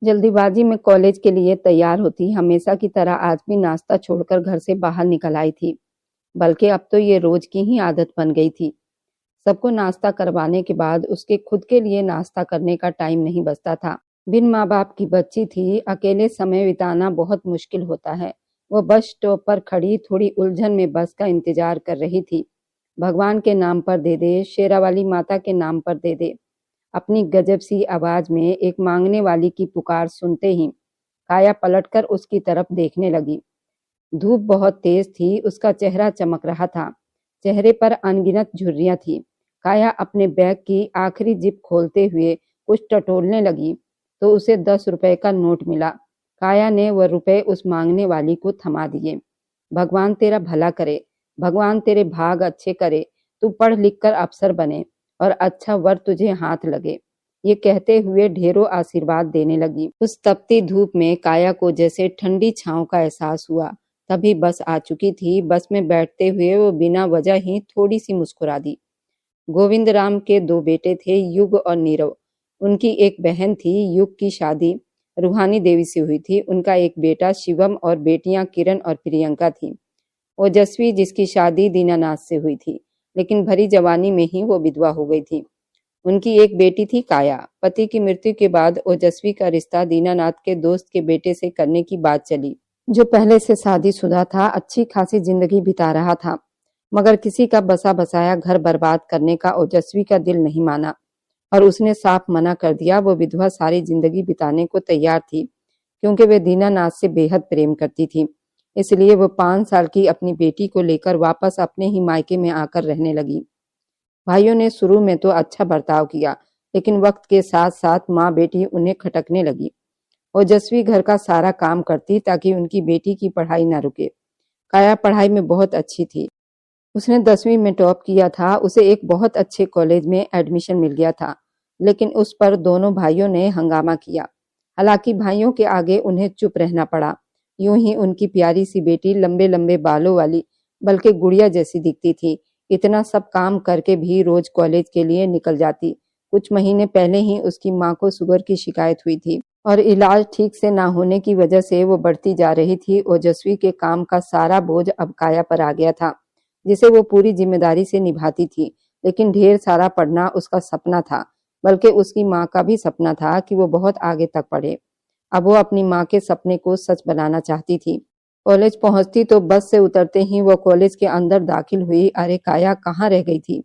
जल्दीबाजी में कॉलेज के लिए तैयार होती, हमेशा की तरह आज भी नाश्ता छोड़कर घर से बाहर निकल आई थी। बल्कि अब तो ये रोज की ही आदत बन गई थी। सबको नाश्ता करवाने के बाद उसके खुद के लिए नाश्ता करने का टाइम नहीं बचता था। बिन माँ बाप की बच्ची थी, अकेले समय बिताना बहुत मुश्किल होता है। वो बस स्टॉप पर खड़ी थोड़ी उलझन में बस का इंतजार कर रही थी। भगवान के नाम पर दे दे, शेरावाली माता के नाम पर दे दे। अपनी गजब सी आवाज में एक मांगने वाली की पुकार सुनते ही काया पलटकर उसकी तरफ देखने लगी। धूप बहुत तेज थी, उसका चेहरा चमक रहा था। चेहरे पर अनगिनत झुर्रियां थी। काया अपने बैग की आखिरी जिप खोलते हुए कुछ टटोलने लगी तो उसे 10 रुपए का नोट मिला। काया ने वह रुपए उस मांगने वाली को थमा दिए। भगवान तेरा भला करे, भगवान तेरे भाग अच्छे करे, तू पढ़ लिख कर अफसर बने और अच्छा वर तुझे हाथ लगे। ये कहते हुए ढेरों आशीर्वाद देने लगी। उस तपती धूप में काया को जैसे ठंडी छांव का एहसास हुआ। तभी बस आ चुकी थी। बस में बैठते हुए वो बिना वजह ही थोड़ी सी मुस्कुरा दी। गोविंद राम के 2 बेटे थे, युग और नीरव। उनकी एक बहन थी। युग की शादी रूहानी देवी से हुई थी। उनका एक बेटा शिवम और बेटियां किरण और प्रियंका थी। ओजस्वी जिसकी शादी दीनानाथ से हुई थी, लेकिन भरी जवानी में ही वो विधवा हो गई थी। उनकी एक बेटी थी काया। पति की मृत्यु के बाद ओजस्वी का रिश्ता दीनानाथ के दोस्त के बेटे से करने की बात चली, जो पहले से शादीशुदा था, अच्छी खासी जिंदगी बिता रहा था। मगर किसी का बसा बसाया घर बर्बाद करने का ओजस्वी का दिल नहीं माना और उसने साफ मना कर दिया। वो विधवा सारी जिंदगी बिताने को तैयार थी, क्योंकि वे दीनानाथ से बेहद प्रेम करती थी। इसलिए वो 5 साल की अपनी बेटी को लेकर वापस अपने ही मायके में आकर रहने लगी। भाइयों ने शुरू में तो अच्छा बर्ताव किया, लेकिन वक्त के साथ साथ माँ बेटी उन्हें खटकने लगी। ओजस्वी घर का सारा काम करती ताकि उनकी बेटी की पढ़ाई न रुके। काया पढ़ाई में बहुत अच्छी थी। उसने 10वीं में टॉप किया था। उसे एक बहुत अच्छे कॉलेज में एडमिशन मिल गया था, लेकिन उस पर दोनों भाइयों ने हंगामा किया। हालांकि भाइयों के आगे उन्हें चुप रहना पड़ा। यूं ही उनकी प्यारी सी बेटी लंबे लंबे बालों वाली, बल्कि गुड़िया जैसी दिखती थी। इतना सब काम करके भी रोज कॉलेज के लिए निकल जाती। कुछ महीने पहले ही उसकी माँ को शुगर की शिकायत हुई थी और इलाज ठीक से ना होने की वजह से वो बढ़ती जा रही थी। ओजस्वी के काम का सारा बोझ अब काया पर आ गया था, जिसे वो पूरी जिम्मेदारी से निभाती थी। लेकिन ढेर सारा पढ़ना उसका सपना था, बल्कि उसकी माँ का भी सपना था कि वो बहुत आगे तक पढ़े। अब वो अपनी माँ के सपने को सच बनाना चाहती थी। कॉलेज पहुंचती तो बस से उतरते ही वो कॉलेज के अंदर दाखिल हुई। अरे काया, कहाँ रह गई थी?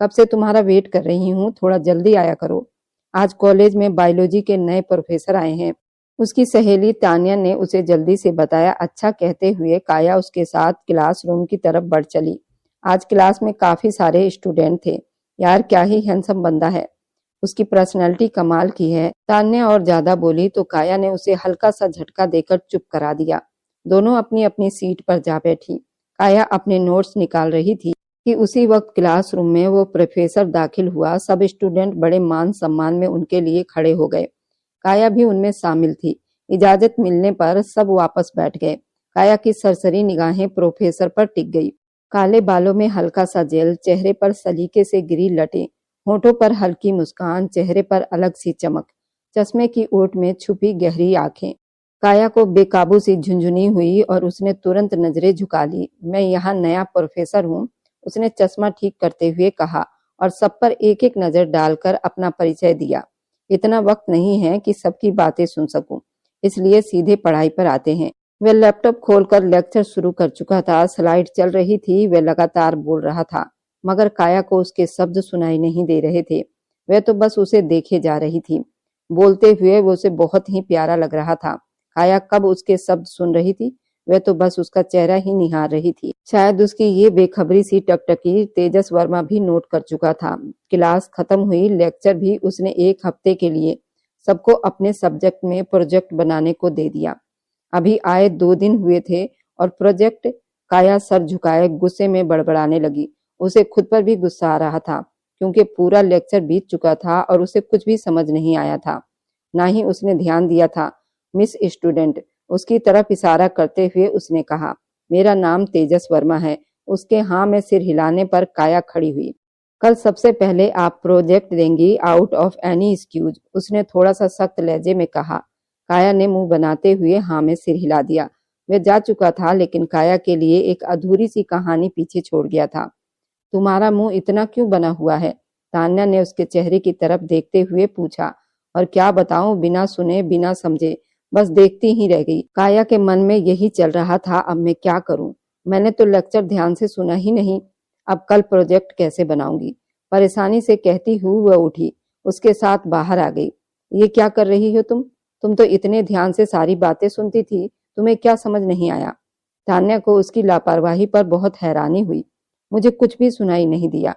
कब से तुम्हारा वेट कर रही हूँ, थोड़ा जल्दी आया करो। आज कॉलेज में बायोलॉजी के नए प्रोफेसर आए हैं। उसकी सहेली तानिया ने उसे जल्दी से बताया। अच्छा कहते हुए काया उसके साथ क्लासरूम की तरफ बढ़ चली। आज क्लास में काफी सारे स्टूडेंट थे। यार क्या ही हैंडसम बंदा है, उसकी पर्सनैलिटी कमाल की है। तान्या और ज्यादा बोली तो काया ने उसे हल्का सा झटका देकर चुप करा दिया। दोनों अपनी अपनी सीट पर जा बैठी। काया अपने नोट्स निकाल रही थी कि उसी वक्त क्लासरूम में वो प्रोफेसर दाखिल हुआ। सब स्टूडेंट बड़े मान सम्मान में उनके लिए खड़े हो गए। काया भी उनमें शामिल थी। इजाजत मिलने पर सब वापस बैठ गए। काया की सरसरी निगाहें प्रोफेसर पर टिक गई। काले बालों में हल्का सा जेल, चेहरे पर सलीके से गिरी लटें, होठों पर हल्की मुस्कान, चेहरे पर अलग सी चमक, चश्मे की ओट में छुपी गहरी आंखें। काया को बेकाबू सी झुंझुनी हुई और उसने तुरंत नजरें झुका ली। मैं यहाँ नया प्रोफेसर हूँ, उसने चश्मा ठीक करते हुए कहा और सब पर एक एक नजर डालकर अपना परिचय दिया। इतना वक्त नहीं है कि सबकी बातें सुन सकूं, इसलिए सीधे पढ़ाई पर आते हैं। वह लैपटॉप खोलकर लेक्चर शुरू कर चुका था। स्लाइड चल रही थी। वह लगातार बोल रहा था, मगर काया को उसके शब्द सुनाई नहीं दे रहे थे। वह तो बस उसे देखे जा रही थी। बोलते हुए वो उसे बहुत ही प्यारा लग रहा था। काया कब उसके शब्द सुन रही थी, वह तो बस उसका चेहरा ही निहार रही थी। शायद उसकी ये बेखबरी सी टकटकी तेजस वर्मा भी नोट कर चुका था। क्लास खत्म हुई। लेक्चर भी उसने 1 हफ्ते के लिए सबको अपने सब्जेक्ट में प्रोजेक्ट बनाने को दे दिया। अभी आए 2 दिन हुए थे और प्रोजेक्ट। काया सर झुकाए गुस्से में बड़बड़ाने लगी। उसे खुद पर भी गुस्सा आ रहा था, क्योंकि पूरा लेक्चर बीत चुका था और उसे कुछ भी समझ नहीं आया था। ना ही उसने ध्यान दिया था। मिस स्टूडेंट, उसकी तरफ इशारा करते हुए उसने कहा, मेरा नाम तेजस वर्मा है। उसके हाँ में सिर हिलाने पर काया खड़ी हुई। कल सबसे पहले आप प्रोजेक्ट देंगी, आउट ऑफ एनी एक्सक्यूज, उसने थोड़ा सा सख्त लहजे में कहा। काया ने मुंह बनाते हुए हाँ में सिर हिला दिया। वह जा चुका था, लेकिन काया के लिए एक अधूरी सी कहानी पीछे छोड़ गया था। तुम्हारा मुंह इतना क्यों बना हुआ है? तान्या ने उसके चेहरे की तरफ देखते हुए पूछा। और क्या बताऊं, बिना सुने बिना समझे बस देखती ही रह गई। काया के मन में यही चल रहा था, अब मैं क्या करूं? मैंने तो लेक्चर ध्यान से सुना ही नहीं, अब कल प्रोजेक्ट कैसे बनाऊंगी? परेशानी से कहती हुई वह उठी, उसके साथ बाहर आ गई। ये क्या कर रही हो तुम तो इतने ध्यान से सारी बातें सुनती थी, तुम्हें क्या समझ नहीं आया? तान्या को उसकी लापरवाही पर बहुत हैरानी हुई। मुझे कुछ भी सुनाई नहीं दिया।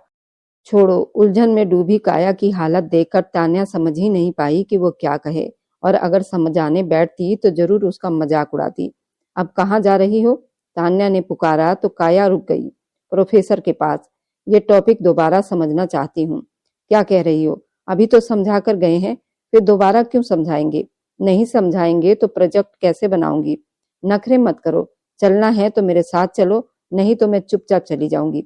छोड़ो। उलझन में डूबी काया की हालत देखकर तान्या समझ ही नहीं पाई कि वो क्या कहे, और अगर समझाने बैठती तो जरूर उसका मजाक उड़ाती। अब कहाँ जा रही हो? तान्या ने पुकारा तो काया रुक गई। प्रोफेसर के पास। ये टॉपिक दोबारा समझना चाहती हूँ। क्या कह रही हो? अभी तो समझा कर गए हैं, फिर दोबारा क्यों समझाएंगे? नहीं समझाएंगे तो प्रोजेक्ट कैसे बनाऊंगी? नखरे मत करो, चलना है तो मेरे साथ चलो, नहीं तो मैं चुपचाप चली जाऊंगी।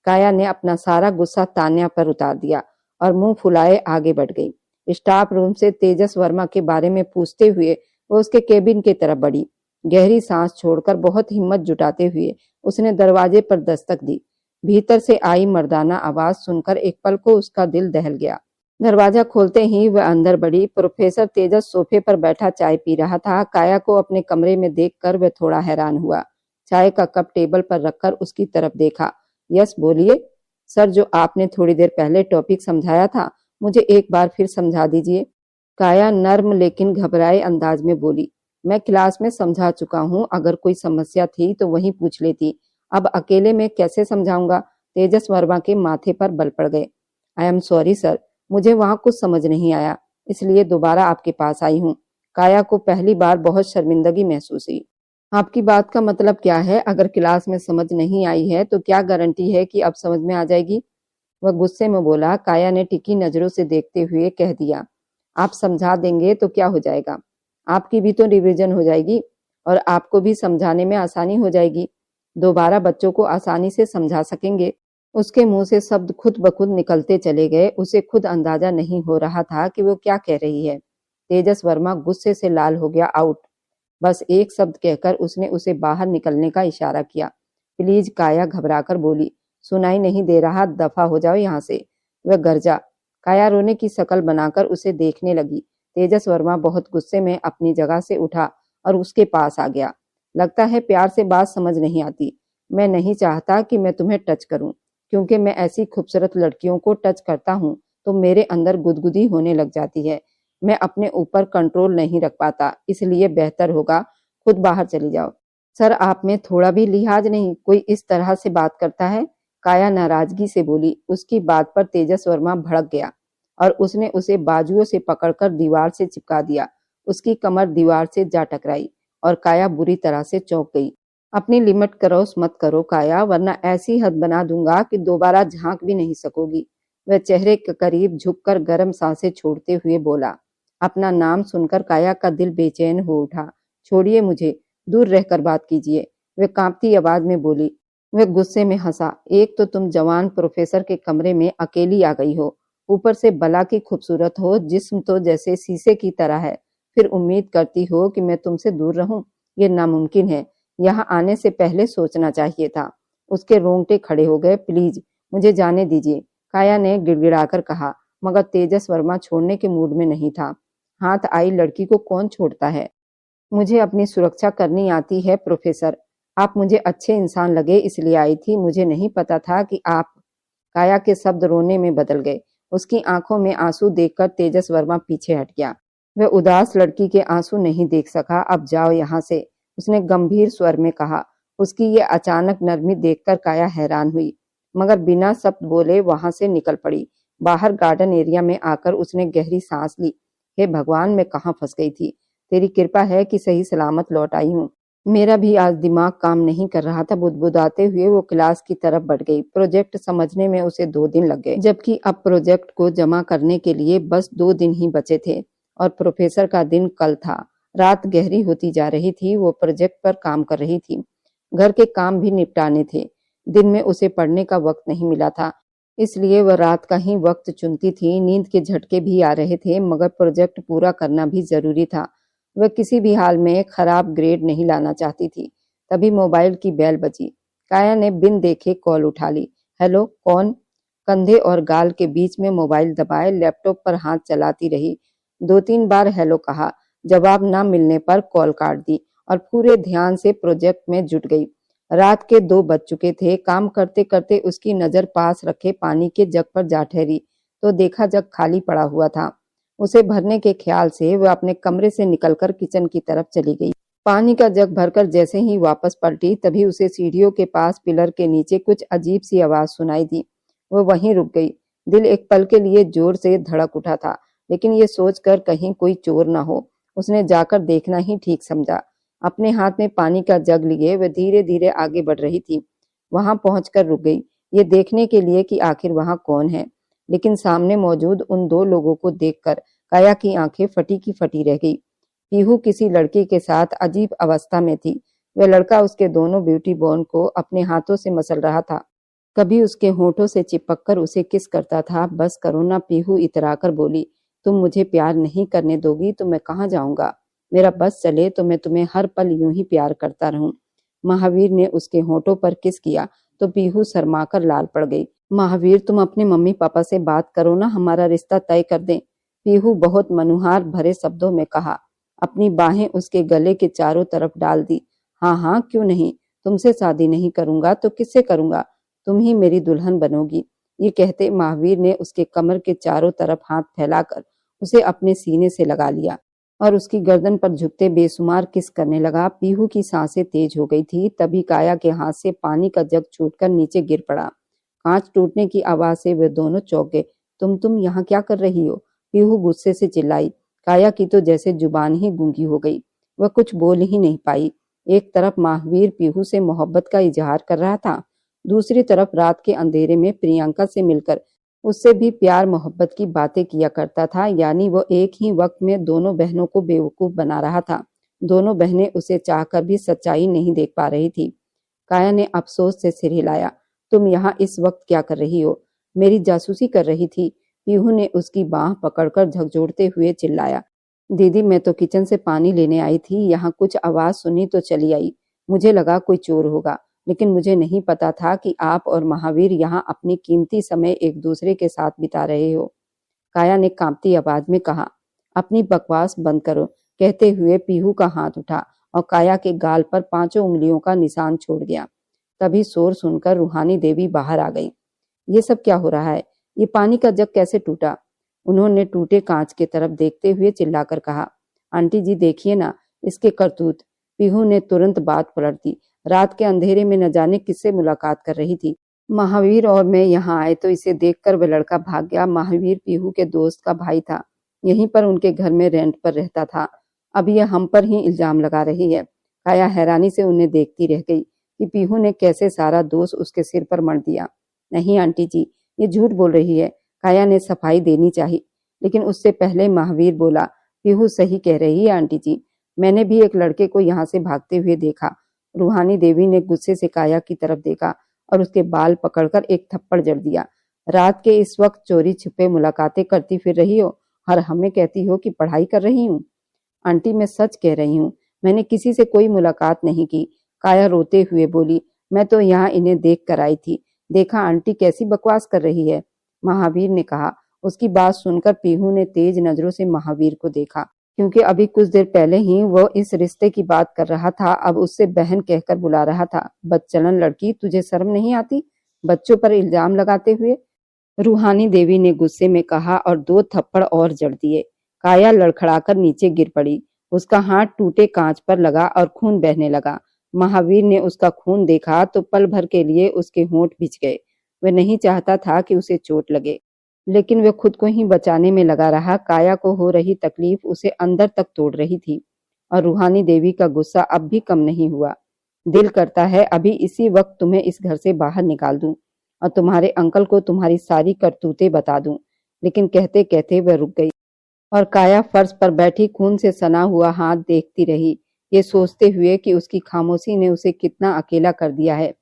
काया ने अपना सारा गुस्सा तान्या पर उतार दिया और मुंह फुलाए आगे बढ़ गई। स्टाफ रूम से तेजस वर्मा के बारे में पूछते हुए वो उसके केबिन की तरफ बढ़ी। गहरी सांस छोड़कर बहुत हिम्मत जुटाते हुए उसने दरवाजे पर दस्तक दी। भीतर से आई मर्दाना आवाज सुनकर एक पल को उसका दिल दहल गया। दरवाजा खोलते ही वह अंदर बढ़ी। प्रोफेसर तेजस सोफे पर बैठा चाय पी रहा था। काया को अपने कमरे में देखकर वह थोड़ा हैरान हुआ। चाय का कप टेबल पर रखकर उसकी तरफ देखा। यस, बोलिए। सर, जो आपने थोड़ी देर पहले टॉपिक समझाया था, मुझे एक बार फिर समझा दीजिए। काया नर्म लेकिन घबराए अंदाज में बोली। मैं क्लास में समझा चुका हूँ, अगर कोई समस्या थी तो वहीं पूछ लेती, अब अकेले में कैसे समझाऊंगा? तेजस वर्मा के माथे पर बल पड़ गए। आई एम सॉरी सर, मुझे वहां कुछ समझ नहीं आया, इसलिए दोबारा आपके पास आई हूँ। काया को पहली बार बहुत शर्मिंदगी महसूस हुई। आपकी बात का मतलब क्या है? अगर क्लास में समझ नहीं आई है तो क्या गारंटी है कि अब समझ में आ जाएगी? वह गुस्से में बोला। काया ने टिकी नजरों से देखते हुए कह दिया, आप समझा देंगे तो क्या हो जाएगा? आपकी भी तो रिवीजन हो जाएगी और आपको भी समझाने में आसानी हो जाएगी। दोबारा बच्चों को आसानी से समझा सकेंगे। उसके मुंह से शब्द खुद ब खुद निकलते चले गए। उसे खुद अंदाजा नहीं हो रहा था कि वो क्या कह रही है। तेजस वर्मा गुस्से से लाल हो गया। आउट। बस एक शब्द कहकर उसने उसे बाहर निकलने का इशारा किया। प्लीज, काया घबराकर बोली। सुनाई नहीं दे रहा, दफा हो जाओ यहाँ से। वह गरजा। काया रोने की शक्ल बनाकर उसे देखने लगी। तेजस वर्मा बहुत गुस्से में अपनी जगह से उठा और उसके पास आ गया। लगता है प्यार से बात समझ नहीं आती। मैं नहीं चाहता कि मैं तुम्हें टच करूं, क्योंकि मैं ऐसी खूबसूरत लड़कियों को टच करता हूं तो मेरे अंदर गुदगुदी होने लग जाती है। मैं अपने ऊपर कंट्रोल नहीं रख पाता, इसलिए बेहतर होगा खुद बाहर चली जाओ। सर, आप में थोड़ा भी लिहाज नहीं? कोई इस तरह से बात करता है? काया नाराजगी से बोली। उसकी बात पर तेजस वर्मा भड़क गया और उसने उसे बाजुओं से पकड़कर दीवार से चिपका दिया। उसकी कमर दीवार से जा टकराई और काया बुरी तरह से चौंक गई। अपनी लिमिट क्रॉस मत करो काया, वरना ऐसी हद बना दूंगा कि दोबारा झांक भी नहीं सकोगी। वह चेहरे के करीब झुककर गर्म सांसें छोड़ते हुए बोला। अपना नाम सुनकर काया का दिल बेचैन हो उठा। छोड़िए मुझे, दूर रहकर बात कीजिए, वह कांपती आवाज में बोली। वह गुस्से में हंसा। एक तो तुम जवान प्रोफेसर के कमरे में अकेली आ गई हो, ऊपर से भला की खूबसूरत हो, जिस्म तो जैसे शीशे की तरह है, फिर उम्मीद करती हो कि मैं तुमसे दूर रहूं? ये नामुमकिन है। यहाँ आने से पहले सोचना चाहिए था। उसके रोंगटे खड़े हो गए। प्लीज मुझे जाने दीजिए, काया ने गिड़गिड़ाकर कहा, मगर तेजस वर्मा छोड़ने के मूड में नहीं था। हाथ आई लड़की को कौन छोड़ता है? मुझे अपनी सुरक्षा करनी आती है प्रोफेसर। आप मुझे अच्छे इंसान लगे इसलिए आई थी, मुझे नहीं पता था कि आप। काया के शब्द रोने में बदल गए। उसकी आंखों में आंसू देखकर तेजस वर्मा पीछे हट गया। वह उदास लड़की के आंसू नहीं देख सका। अब जाओ यहाँ से, उसने गंभीर स्वर में कहा। उसकी ये अचानक नरमी देखकर काया हैरान हुई, मगर बिना शब्द बोले वहां से निकल पड़ी। बाहर गार्डन एरिया में आकर उसने गहरी सांस ली। हे भगवान, मैं कहाँ फंस गई थी? तेरी कृपा है कि सही सलामत लौट आई हूँ। मेरा भी आज दिमाग काम नहीं कर रहा था। बुदबुदाते हुए वो क्लास की तरफ बढ़ गई। प्रोजेक्ट समझने में उसे 2 दिन लग गए, जबकि अब प्रोजेक्ट को जमा करने के लिए बस 2 दिन ही बचे थे और प्रोफेसर का दिन कल था। रात गहरी होती जा रही थी। वो प्रोजेक्ट पर काम कर रही थी। घर के काम भी निपटाने थे। दिन में उसे पढ़ने का वक्त नहीं मिला था, इसलिए वह रात का ही वक्त चुनती थी। नींद के झटके भी आ रहे थे, मगर प्रोजेक्ट पूरा करना भी जरूरी था। वह किसी भी हाल में खराब ग्रेड नहीं लाना चाहती थी। तभी मोबाइल की बेल बजी। काया ने बिन देखे कॉल उठा ली। हेलो, कौन? कंधे और गाल के बीच में मोबाइल दबाए लैपटॉप पर हाथ चलाती रही। 2-3 बार हेलो कहा। जवाब न मिलने पर कॉल काट दी और पूरे ध्यान से प्रोजेक्ट में जुट गई। रात के 2 बज चुके थे। काम करते करते उसकी नजर पास रखे पानी के जग पर जा ठहरी तो देखा जग खाली पड़ा हुआ था। उसे भरने के ख्याल से वह अपने कमरे से निकलकर किचन की तरफ चली गई। पानी का जग भरकर जैसे ही वापस पलटी तभी उसे सीढ़ियों के पास पिलर के नीचे कुछ अजीब सी आवाज सुनाई दी। वह वहीं रुक गई। दिल एक पल के लिए जोर से धड़क उठा था, लेकिन ये सोचकर कहीं कोई चोर न हो, उसने जाकर देखना ही ठीक समझा। अपने हाथ में पानी का जग लिए वह धीरे धीरे आगे बढ़ रही थी। वहां पहुंचकर रुक गई, ये देखने के लिए कि आखिर वहां कौन है। लेकिन सामने मौजूद उन 2 लोगों को देखकर काया की आंखें फटी की फटी रह गई। पीहू किसी लड़की के साथ अजीब अवस्था में थी। वह लड़का उसके दोनों ब्यूटी बॉर्न को अपने हाथों से मसल रहा था। कभी उसके होठों से चिपक कर उसे किस करता था। बस करो ना, पीहू इतराकर बोली। तुम मुझे प्यार नहीं करने दोगी तो मैं कहाँ जाऊंगा? मेरा बस चले तो मैं तुम्हें हर पल यूं ही प्यार करता रहूं। महावीर ने उसके होठों पर किस किया तो पीहू शर्माकर लाल पड़ गई। महावीर, तुम अपने मम्मी पापा से बात करो ना, हमारा रिश्ता तय कर दें। पीहू बहुत मनुहार भरे शब्दों में कहा। अपनी बाहें उसके गले के चारों तरफ डाल दी। हाँ हाँ, क्यों नहीं, तुमसे शादी नहीं करूंगा तो किससे करूंगा? तुम ही मेरी दुल्हन बनोगी। ये कहते महावीर ने उसके कमर के चारों तरफ हाथ फैलाकर उसे अपने सीने से लगा लिया और उसकी गर्दन पर झुकते बेसुमार किस करने लगा। पीहू की सांसें तेज हो गई थी। तभी काया के हाथ से पानी का जग छूटकर नीचे गिर पड़ा। कांच टूटने की आवाज से वे दोनों चौंक गए। तुम यहाँ क्या कर रही हो? पीहू गुस्से से चिल्लाई। काया की तो जैसे जुबान ही गूंगी हो गई। वह कुछ बोल ही नहीं पाई। एक तरफ महावीर पीहू से मोहब्बत का इजहार कर रहा था, दूसरी तरफ रात के अंधेरे में प्रियंका से मिलकर उससे भी प्यार मोहब्बत की बातें किया करता था। यानी वो एक ही वक्त में दोनों बहनों को बेवकूफ बना रहा था। दोनों बहनें उसे चाहकर भी सच्चाई नहीं देख पा रही थी। काया ने अफसोस से सिर हिलाया। तुम यहाँ इस वक्त क्या कर रही हो? मेरी जासूसी कर रही थी। पीहू ने उसकी बांह पकड़कर झकझोरते हुए चिल्लाया। दीदी, मैं तो किचन से पानी लेने आई थी, यहाँ कुछ आवाज सुनी तो चली आई। मुझे लगा कोई चोर होगा, लेकिन मुझे नहीं पता था कि आप और महावीर यहाँ अपनी कीमती समय एक दूसरे के साथ बिता रहे हो। काया ने कांपती आवाज में कहा। अपनी बकवास बंद करो, कहते हुए पीहू का हाथ उठा और काया के गाल पर 5 उंगलियों का निशान छोड़ गया। तभी शोर सुनकर रूहानी देवी बाहर आ गई। ये सब क्या हो रहा है? ये पानी का जग कैसे टूटा? उन्होंने टूटे कांच की तरफ देखते हुए चिल्लाकर कहा। आंटी जी देखिए ना, इसके करतूत। पीहू ने तुरंत बात पलट दी। रात के अंधेरे में न जाने किससे मुलाकात कर रही थी। महावीर और मैं यहाँ आए तो इसे देखकर वह लड़का भाग गया। महावीर पीहू के दोस्त का भाई था, यहीं पर उनके घर में रेंट पर रहता था। अब यह हम पर ही इल्जाम लगा रही है। काया हैरानी से उन्हें देखती रह गई कि पीहू ने कैसे सारा दोष उसके सिर पर मढ़ दिया। नहीं आंटी जी, ये झूठ बोल रही है। काया ने सफाई देनी चाहिए, लेकिन उससे पहले महावीर बोला। पीहू सही कह रही है आंटी जी, मैंने भी एक लड़के को यहाँ से भागते हुए देखा। रूहानी देवी ने गुस्से से काया की तरफ देखा और उसके बाल पकड़कर एक थप्पड़ जड़ दिया। रात के इस वक्त चोरी छिपे मुलाकातें करती फिर रही हो और हमें कहती हो कि पढ़ाई कर रही हूँ। आंटी, मैं सच कह रही हूँ, मैंने किसी से कोई मुलाकात नहीं की। काया रोते हुए बोली। मैं तो यहाँ इन्हें देख कर आई थी। देखा आंटी कैसी बकवास कर रही है, महावीर ने कहा। उसकी बात सुनकर पीहू ने तेज नजरों से महावीर को देखा, क्योंकि अभी कुछ देर पहले ही वो इस रिश्ते की बात कर रहा था। अब उससे बहन कहकर बुला रहा था। बदचलन लड़की, तुझे शर्म नहीं आती बच्चों पर इल्जाम लगाते हुए? रूहानी देवी ने गुस्से में कहा और 2 थप्पड़ और जड़ दिए। काया लड़खड़ाकर नीचे गिर पड़ी। उसका हाथ टूटे कांच पर लगा और खून बहने लगा। महावीर ने उसका खून देखा तो पल भर के लिए उसके होंठ भिज गए। वह नहीं चाहता था कि उसे चोट लगे, लेकिन वह खुद को ही बचाने में लगा रहा। काया को हो रही तकलीफ उसे अंदर तक तोड़ रही थी और रूहानी देवी का गुस्सा अब भी कम नहीं हुआ। दिल करता है अभी इसी वक्त तुम्हें इस घर से बाहर निकाल दूं और तुम्हारे अंकल को तुम्हारी सारी करतूतें बता दूं। लेकिन कहते कहते वह रुक गई और काया फर्श पर बैठी खून से सना हुआ हाथ देखती रही, ये सोचते हुए कि उसकी खामोशी ने उसे कितना अकेला कर दिया है।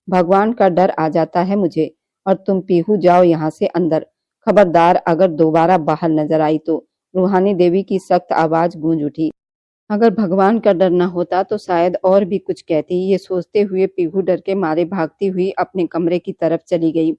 भगवान का डर आ जाता है मुझे। और तुम पीहू जाओ यहाँ से अंदर। खबरदार अगर दोबारा बाहर नजर आई तो। रूहानी देवी की सख्त आवाज गूंज उठी। अगर भगवान का डर न होता तो शायद और भी कुछ कहती। ये सोचते हुए पीहू डर के मारे भागती हुई अपने कमरे की तरफ चली गई,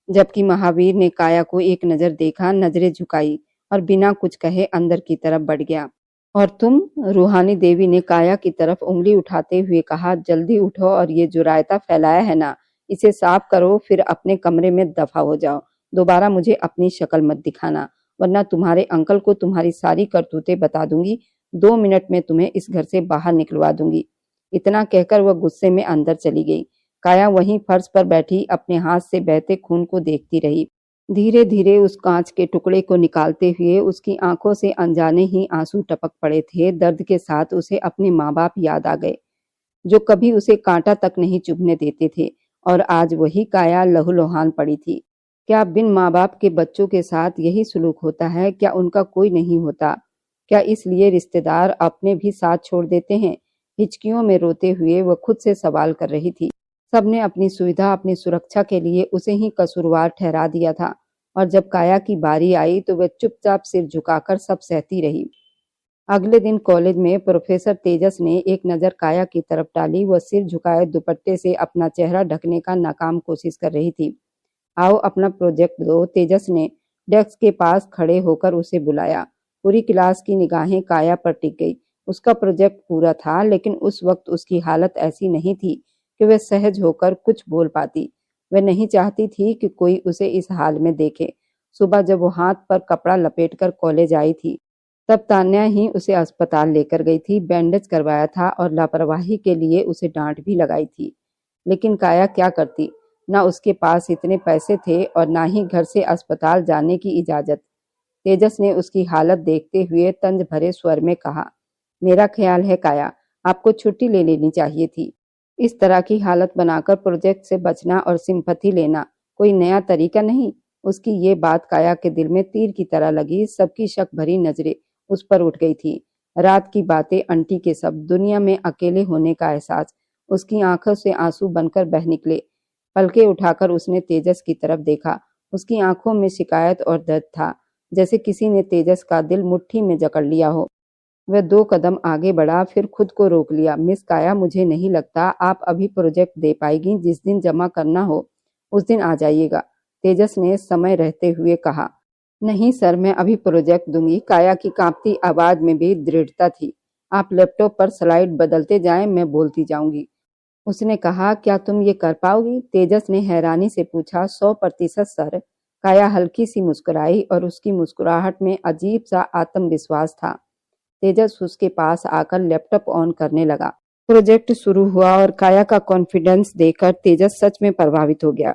जबकि महावीर ने काया को एक नजर देखा, नजरें झुकाई और बिना कुछ कहे अंदर की तरफ बढ़ गया। और तुम? रूहानी देवी ने काया की तरफ उंगली उठाते हुए कहा, जल्दी उठो और ये जो रायता फैलाया है ना, इसे साफ करो, फिर अपने कमरे में दफा हो जाओ। दोबारा मुझे अपनी शक्ल मत दिखाना, वरना तुम्हारे अंकल को तुम्हारी सारी करतूतें बता दूंगी। 2 मिनट में तुम्हें इस घर से बाहर निकलवा दूंगी। इतना कहकर वह गुस्से में अंदर चली गई। काया वहीं फर्श पर बैठी अपने हाथ से बहते खून को देखती रही। धीरे धीरे उस कांच के टुकड़े को निकालते हुए उसकी आंखों से अनजाने ही आंसू टपक पड़े थे। दर्द के साथ उसे अपने माँ बाप याद आ गए, जो कभी उसे कांटा तक नहीं चुभने देते थे, और आज वही काया लहूलुहान पड़ी थी। क्या बिन माँ बाप के बच्चों के साथ यही सलूक होता है? क्या उनका कोई नहीं होता? क्या इसलिए रिश्तेदार अपने भी साथ छोड़ देते हैं? हिचकियों में रोते हुए वह खुद से सवाल कर रही थी। सबने अपनी सुविधा, अपनी सुरक्षा के लिए उसे ही कसूरवार ठहरा दिया था, और जब काया की बारी आई तो वह चुपचाप सिर झुकाकर सब सहती रही। अगले दिन कॉलेज में प्रोफेसर तेजस ने एक नजर काया की तरफ डाली। वह सिर झुकाए दुपट्टे से अपना चेहरा ढकने का नाकाम कोशिश कर रही थी। आओ अपना प्रोजेक्ट दो, तेजस ने डेस्क के पास खड़े होकर उसे बुलाया। पूरी क्लास की निगाहें काया पर टिक गई। उसका प्रोजेक्ट पूरा था, लेकिन उस वक्त उसकी हालत ऐसी नहीं थी कि वह सहज होकर कुछ बोल पाती। वह नहीं चाहती थी कि कोई उसे इस हाल में देखे। सुबह जब वो हाथ पर कपड़ा लपेटकर कॉलेज आई थी, तब तान्या ही उसे अस्पताल लेकर गई थी, बैंडेज करवाया था और लापरवाही के लिए उसे डांट भी लगाई थी। लेकिन काया क्या करती? ना उसके पास इतने पैसे थे और ना ही घर से अस्पताल जाने की इजाजत। तेजस ने उसकी हालत देखते हुए तंज भरे स्वर में कहा, मेरा ख्याल है काया, आपको छुट्टी ले लेनी चाहिए थी। इस तरह की हालत बनाकर प्रोजेक्ट से बचना और सिंपैथी लेना कोई नया तरीका नहीं। उसकी ये बात काया के दिल में तीर की तरह लगी। सबकी शक भरी नजरें उस पर उठ गई थी। रात की बातें, आंटी के शब्द, दुनिया में अकेले होने का एहसास, उसकी आंखों से आंसू बनकर बह निकले। पलके उठाकर उसने तेजस की तरफ देखा। उसकी आंखों में शिकायत और दर्द था, जैसे किसी ने तेजस का दिल मुट्ठी में जकड़ लिया हो। वह 2 कदम आगे बढ़ा, फिर खुद को रोक लिया। मिस काया, मुझे नहीं लगता आप अभी प्रोजेक्ट दे पाएगी। जिस दिन जमा करना हो उस दिन आ जाइएगा, तेजस ने समय रहते हुए कहा। नहीं सर, मैं अभी प्रोजेक्ट दूंगी। काया की कांपती आवाज में भी दृढ़ता थी। आप लैपटॉप पर स्लाइड बदलते जाएं, मैं बोलती जाऊंगी। उसने कहा, क्या तुम ये कर पाओगी? तेजस ने हैरानी से पूछा। 100% सर। काया हल्की सी मुस्कुराई और उसकी मुस्कुराहट में अजीब सा आत्मविश्वास था। तेजस उसके पास आकर लैपटॉप ऑन करने लगा। प्रोजेक्ट शुरू हुआ और काया का कॉन्फिडेंस देखकर तेजस सच में प्रभावित हो गया।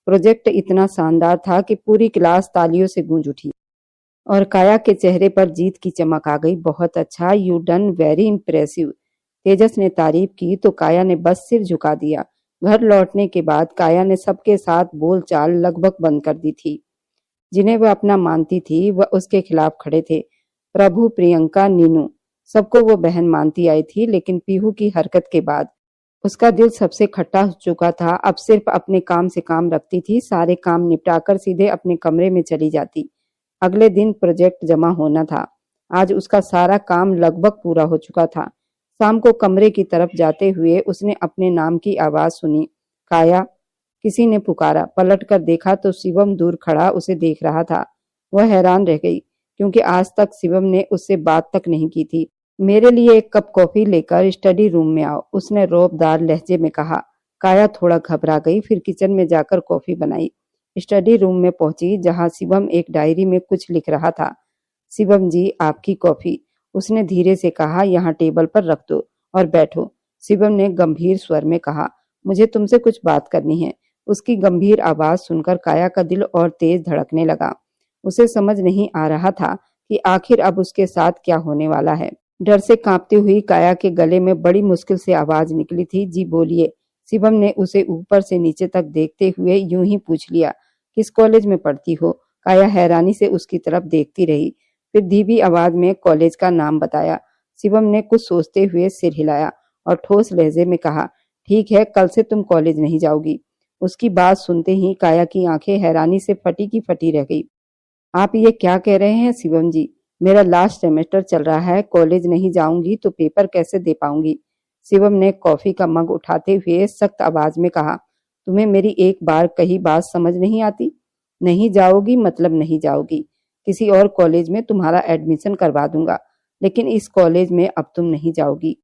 प्रोजेक्ट इतना शानदार था कि पूरी क्लास तालियों से गूंज उठी और काया के चेहरे पर जीत की चमक आ गई। बहुत अच्छा, यू डन वेरी इम्प्रेसिव। तेजस ने तारीफ की तो काया ने बस सिर झुका दिया। घर लौटने के बाद काया ने सबके साथ बोलचाल लगभग बंद कर दी थी। जिन्हें वह अपना मानती थी, वह उसके खिलाफ खड़े थे। प्रभु, प्रियंका, नीनू, सबको वो बहन मानती आई थी, लेकिन पीहू की हरकत के बाद उसका दिल सबसे खट्टा हो चुका था। अब सिर्फ अपने काम से काम रखती थी। सारे काम निपटाकर सीधे अपने कमरे में चली जाती। अगले दिन प्रोजेक्ट जमा होना था। आज उसका सारा काम लगभग पूरा हो चुका था। शाम को कमरे की तरफ जाते हुए उसने अपने नाम की आवाज सुनी। काया, किसी ने पुकारा। पलट कर देखा तो शिवम दूर खड़ा उसे देख रहा था। वह हैरान रह गई, क्योंकि आज तक शिवम ने उससे बात तक नहीं की थी। मेरे लिए एक कप कॉफी लेकर स्टडी रूम में आओ, उसने रौबदार लहजे में कहा। काया थोड़ा घबरा गई, फिर किचन में जाकर कॉफी बनाई। स्टडी रूम में पहुंची, जहां शिवम एक डायरी में कुछ लिख रहा था। शिवम जी, आपकी कॉफी, उसने धीरे से कहा। यहाँ टेबल पर रख दो और बैठो, शिवम ने गंभीर स्वर में कहा। मुझे तुमसे कुछ बात करनी है। उसकी गंभीर आवाज सुनकर काया का दिल और तेज धड़कने लगा। उसे समझ नहीं आ रहा था कि आखिर अब उसके साथ क्या होने वाला है। डर से कांपती हुई काया के गले में बड़ी मुश्किल से आवाज निकली थी। जी बोलिए। शिवम ने उसे ऊपर से नीचे तक देखते हुए यूं ही पूछ लिया। किस कॉलेज में पढ़ती हो? काया हैरानी से उसकी तरफ देखती रही, फिर धीमी आवाज में कॉलेज का नाम बताया। शिवम ने कुछ सोचते हुए सिर हिलाया और ठोस लहजे में कहा, ठीक है, कल से तुम कॉलेज नहीं जाओगी। उसकी बात सुनते ही काया की आंखें हैरानी से फटी की फटी रह गई। आप ये क्या कह रहे हैं शिवम जी? मेरा लास्ट सेमेस्टर चल रहा है, कॉलेज नहीं जाऊंगी तो पेपर कैसे दे पाऊंगी। शिवम ने कॉफी का मग उठाते हुए सख्त आवाज में कहा, तुम्हें मेरी एक बार कही बात समझ नहीं आती? नहीं जाओगी मतलब नहीं जाओगी। किसी और कॉलेज में तुम्हारा एडमिशन करवा दूंगा, लेकिन इस कॉलेज में अब तुम नहीं जाओगी।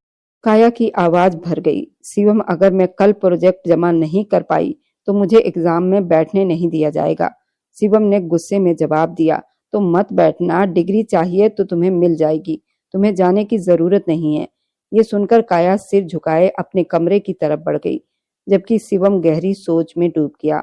काया की आवाज भर गई। शिवम, अगर मैं कल प्रोजेक्ट जमा नहीं कर पाई तो मुझे एग्जाम में बैठने नहीं दिया जाएगा। शिवम ने गुस्से में जवाब दिया, तो मत बैठना, डिग्री चाहिए तो तुम्हें मिल जाएगी, तुम्हें जाने की जरूरत नहीं है। ये सुनकर काया सिर झुकाए अपने कमरे की तरफ बढ़ गई, जबकि शिवम गहरी सोच में डूब गया।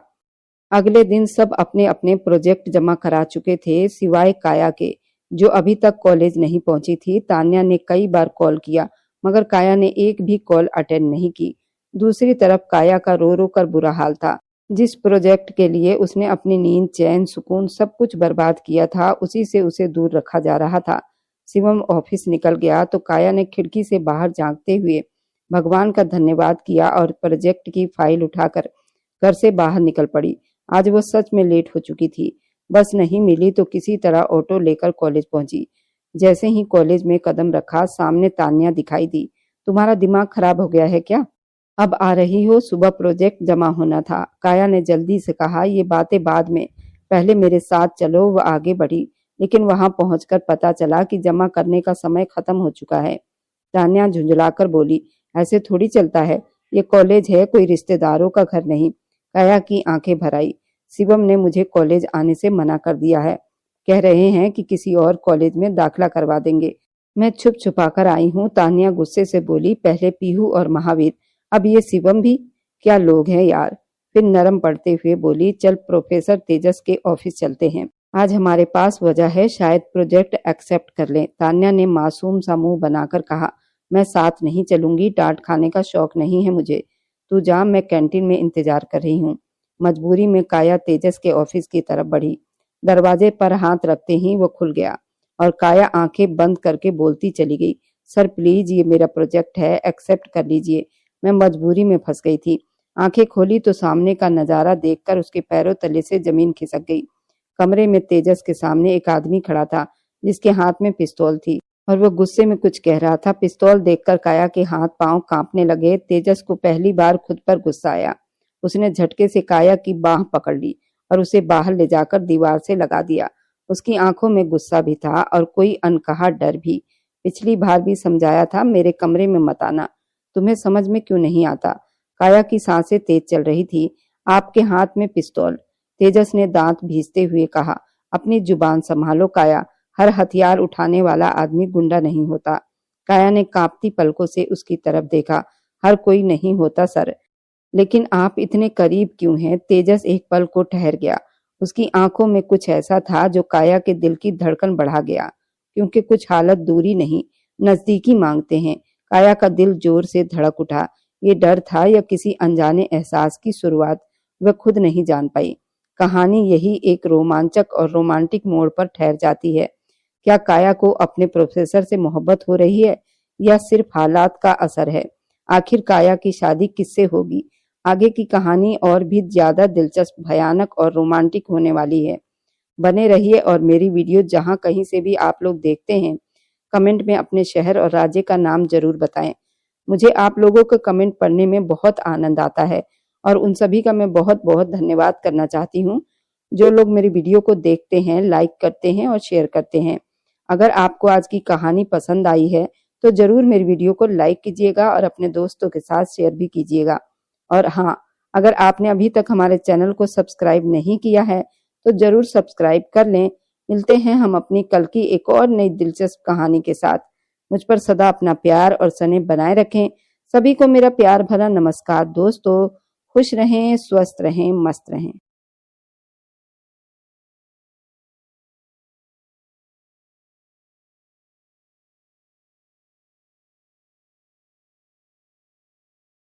अगले दिन सब अपने अपने प्रोजेक्ट जमा करा चुके थे, सिवाय काया के, जो अभी तक कॉलेज नहीं पहुंची थी। तान्या ने कई बार कॉल किया, मगर काया ने एक भी कॉल अटेंड नहीं की। दूसरी तरफ काया का रो रो कर बुरा हाल था। जिस प्रोजेक्ट के लिए उसने अपनी नींद, चैन, सुकून सब कुछ बर्बाद किया था, उसी से उसे दूर रखा जा रहा था। शिवम ऑफिस निकल गया तो काया ने खिड़की से बाहर झांकते हुए भगवान का धन्यवाद किया और प्रोजेक्ट की फाइल उठाकर घर से बाहर निकल पड़ी। आज वो सच में लेट हो चुकी थी। बस नहीं मिली तो किसी तरह ऑटो लेकर कॉलेज पहुंची। जैसे ही कॉलेज में कदम रखा, सामने तान्या दिखाई दी। तुम्हारा दिमाग खराब हो गया है क्या? अब आ रही हो? सुबह प्रोजेक्ट जमा होना था। काया ने जल्दी से कहा, ये बातें बाद में, पहले मेरे साथ चलो। वह आगे बढ़ी, लेकिन वहां पहुंचकर पता चला कि जमा करने का समय खत्म हो चुका है। तान्या झुंझलाकर बोली, ऐसे थोड़ी चलता है, ये कॉलेज है, कोई रिश्तेदारों का घर नहीं। काया की आंखें भर आई। शिवम ने मुझे कॉलेज आने से मना कर दिया है, कह रहे हैं कि किसी और कॉलेज में दाखिला करवा देंगे। मैं छुप छुपा कर आई हूँ। तान्या गुस्से से बोली, पहले पीहू और महावीर, अब ये शिवम भी, क्या लोग हैं यार। फिर नरम पड़ते हुए बोली, चल प्रोफेसर तेजस के ऑफिस चलते हैं, आज हमारे पास वजह है, शायद प्रोजेक्ट एक्सेप्ट कर लें। तान्या ने मासूम सा मुंह बनाकर कहा, मैं साथ नहीं चलूंगी, डांट खाने का शौक नहीं है मुझे, तू जा, मैं कैंटीन में इंतजार कर रही हूँ। मजबूरी में काया तेजस के ऑफिस की तरफ बढ़ी। दरवाजे पर हाथ रखते ही वो खुल गया और काया आंखें बंद करके बोलती चली गई, सर प्लीज, ये मेरा प्रोजेक्ट है, एक्सेप्ट कर लीजिए, मैं मजबूरी में फंस गई थी। आंखें खोली तो सामने का नजारा देखकर उसके पैरों तले से जमीन खिसक गई। कमरे में तेजस के सामने एक आदमी खड़ा था, जिसके हाथ में पिस्तौल थी और वो गुस्से में कुछ कह रहा था। पिस्तौल देखकर काया के हाथ पांव कांपने लगे। तेजस को पहली बार खुद पर गुस्सा आया। उसने झटके से काया की बाह पकड़ ली और उसे बाहर ले जाकर दीवार से लगा दिया। उसकी आंखों में गुस्सा भी था और कोई अनकहा डर भी। पिछली बार भी समझाया था, मेरे कमरे में मत आना, तुम्हें समझ में क्यों नहीं आता? काया की सांसें तेज चल रही थी। आपके हाथ में पिस्तौल, तेजस ने दांत भींचते हुए कहा, अपनी जुबान संभालो काया, हर हथियार उठाने वाला आदमी गुंडा नहीं होता। काया ने कांपती पलकों से उसकी तरफ देखा, हर कोई नहीं होता सर, लेकिन आप इतने करीब क्यों हैं? तेजस एक पल को ठहर गया। उसकी आंखों में कुछ ऐसा था जो काया के दिल की धड़कन बढ़ा गया, क्योंकि कुछ हालत दूरी नहीं, नजदीकी मांगते हैं। काया का दिल जोर से धड़क उठा। ये डर था या किसी अनजाने एहसास की शुरुआत, वह खुद नहीं जान पाई। कहानी यही एक रोमांचक और रोमांटिक मोड़ पर ठहर जाती है। क्या काया को अपने प्रोफेसर से मोहब्बत हो रही है या सिर्फ हालात का असर है? आखिर काया की शादी किससे होगी? आगे की कहानी और भी ज्यादा दिलचस्प, भयानक और रोमांटिक होने वाली है। बने रहिए और मेरी वीडियो जहां कहीं से भी आप लोग देखते हैं, कमेंट में अपने शहर और राज्य का नाम जरूर बताएं। मुझे आप लोगों का कमेंट पढ़ने में बहुत आनंद आता है और उन सभी का मैं बहुत बहुत धन्यवाद करना चाहती हूँ, जो लोग मेरी वीडियो को देखते हैं, लाइक करते हैं और शेयर करते हैं। अगर आपको आज की कहानी पसंद आई है तो जरूर मेरी वीडियो को लाइक कीजिएगा और अपने दोस्तों के साथ शेयर भी कीजिएगा। और हाँ, अगर आपने अभी तक हमारे चैनल को सब्सक्राइब नहीं किया है तो जरूर सब्सक्राइब कर लें। मिलते हैं हम अपनी कल की एक और नई दिलचस्प कहानी के साथ। मुझ पर सदा अपना प्यार और स्नेह बनाए रखें। सभी को मेरा प्यार भरा नमस्कार दोस्तों। खुश रहें, स्वस्थ रहें, मस्त रहें।